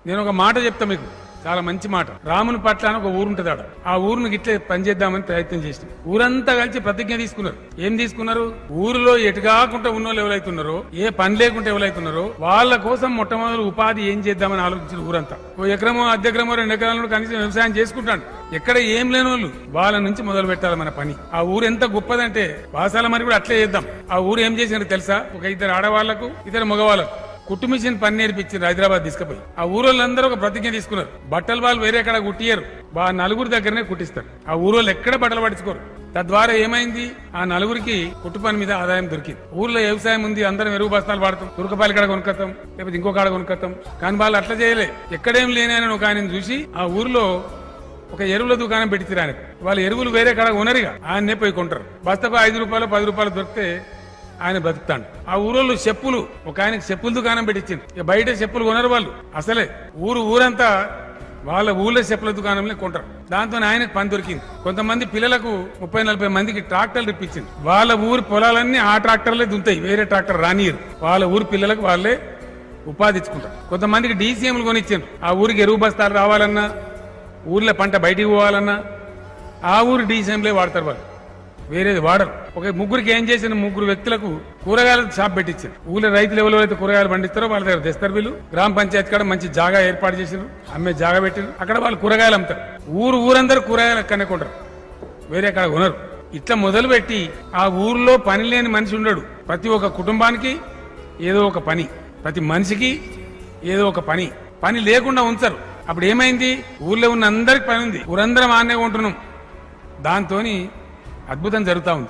నేను ఒక మాట చెప్తా మీకు, చాలా మంచి మాట. రాముని పట్ల అని ఒక ఊరు ఉంటుంది ఆడ. ఆ ఊరును ఇట్లే పనిచేద్దామని ప్రయత్నం చేసిన ఊరంతా కలిసి ప్రతిజ్ఞ తీసుకున్నారు. ఏం తీసుకున్నారు? ఊరిలో ఎటు కాకుండా ఉన్న వాళ్ళు ఎవరైతున్నారో, ఏ పని లేకుండా ఎవరైతున్నారో వాళ్ళ కోసం మొట్టమొదటి ఉపాధి ఏం చేద్దామని ఆలోచించిన ఊరంతా. ఓ ఎకరమో అర్ధెకరమో 2 ఎకరాలను కనీసం వ్యవసాయం చేసుకుంటాడు. ఎక్కడ ఏం లేని వాళ్ళు వాళ్ళ నుంచి మొదలు పెట్టాలి మన పని. ఆ ఊరు ఎంత గొప్పదంటే వాసాల మరి కూడా అట్లే చేద్దాం. ఆ ఊరు ఏం చేసినారు తెలుసా? ఒక 2 ఆడవాళ్లకు 2 మగవాళ్లకు కుట్టు మిషన్ పని నేర్పించారు హైదరాబాద్ తీసుకుపోయి. ఆ ఊరోళ్ళందరూ ఒక ప్రతిజ్ఞ తీసుకున్నారు, బట్టలు వాళ్ళు వేరే ఎక్కడ కుట్టియరు, 4 దగ్గరనే కుట్టిస్తారు. ఆ ఊరోళ్ళు ఎక్కడ బట్టలు పట్టించుకోరు. తద్వారా ఏమైంది? ఆ 4 కుట్టు పని మీద ఆదాయం దొరికింది. ఊర్లో వ్యవసాయం ఉంది, అందరం ఎరువు బస్తాలు వాడతాం, తురకపాలి కాడ కొనుక్కొస్తాం, లేకపోతే ఇంకో కాడ కొనుక్కొస్తాం. కానీ వాళ్ళు అట్లా చేయలే. ఎక్కడేం లేని ఒక ఆయన చూసి ఆ ఊర్లో ఒక ఎరువుల దుకాణం పెట్టించారు ఆయనకు. వాళ్ళు ఎరువులు వేరే కాడ కొనరుగా, ఆయన్నే పోయి కొంటారు. బస్తకు 5 రూపాయలు 10 రూపాయలు దొరికితే ఆయన బతుకుతాడు. ఆ ఊరోళ్ళు చెప్పులు, ఒక ఆయనకి చెప్పుల దుకాణం పెట్టించింది. ఇక బయట చెప్పులు కొనరు వాళ్ళు. అసలే ఊరంతా వాళ్ళ ఊళ్ళో చెప్పుల దుకాణంలో కొంటారు. దాంతో ఆయనకు పని దొరికింది. కొంతమంది పిల్లలకు 30-40 మందికి ట్రాక్టర్లు ఇప్పించింది. వాళ్ళ ఊరి పొలాలన్నీ ఆ ట్రాక్టర్లే దుంతాయి, వేరే ట్రాక్టర్ రానియరు. వాళ్ళ ఊరి పిల్లలకు వాళ్ళే ఉపాధి ఇచ్చుకుంటారు. కొంతమందికి డీసీఎంలు కొనిచ్చారు. ఆ ఊరికి ఎరువు బస్తాలు రావాలన్నా, ఊర్లో పంట బయటికి పోవాలన్నా ఆ ఊరు డీసీఎంలే వాడతారు వాళ్ళు, వేరేది వాడరు. ఒక 3 ఏం చేసిన 3 వ్యక్తులకు కూరగాయల షాప్ పెట్టించారు. ఊళ్ళో రైతులు ఎవరైతే కూరగాయలు పండిస్తారో వాళ్ళ దగ్గర తెస్తారు వీళ్ళు. గ్రామ పంచాయతీ కాడ మంచి జాగా ఏర్పాటు చేసారు, అమ్మే జాగా పెట్టారు. అక్కడ వాళ్ళు కూరగాయలు అమ్ముతారు. ఊరందరూ కూరగాయలు అక్కడనే కొంటారు, వేరే కాడ కొనరు. ఇట్లా మొదలు పెట్టి ఆ ఊర్లో పని లేని మనిషి ఉండడు. ప్రతి ఒక్క కుటుంబానికి ఏదో ఒక పని, ప్రతి మనిషికి ఏదో ఒక పని లేకుండా ఉంచరు. అప్పుడు ఏమైంది? ఊర్లో ఉన్న అందరికి పని ఉంది, ఊరందరం ఆనే ఉంటున్నాం. దాంతో అద్భుతం జరుగుతా ఉంది.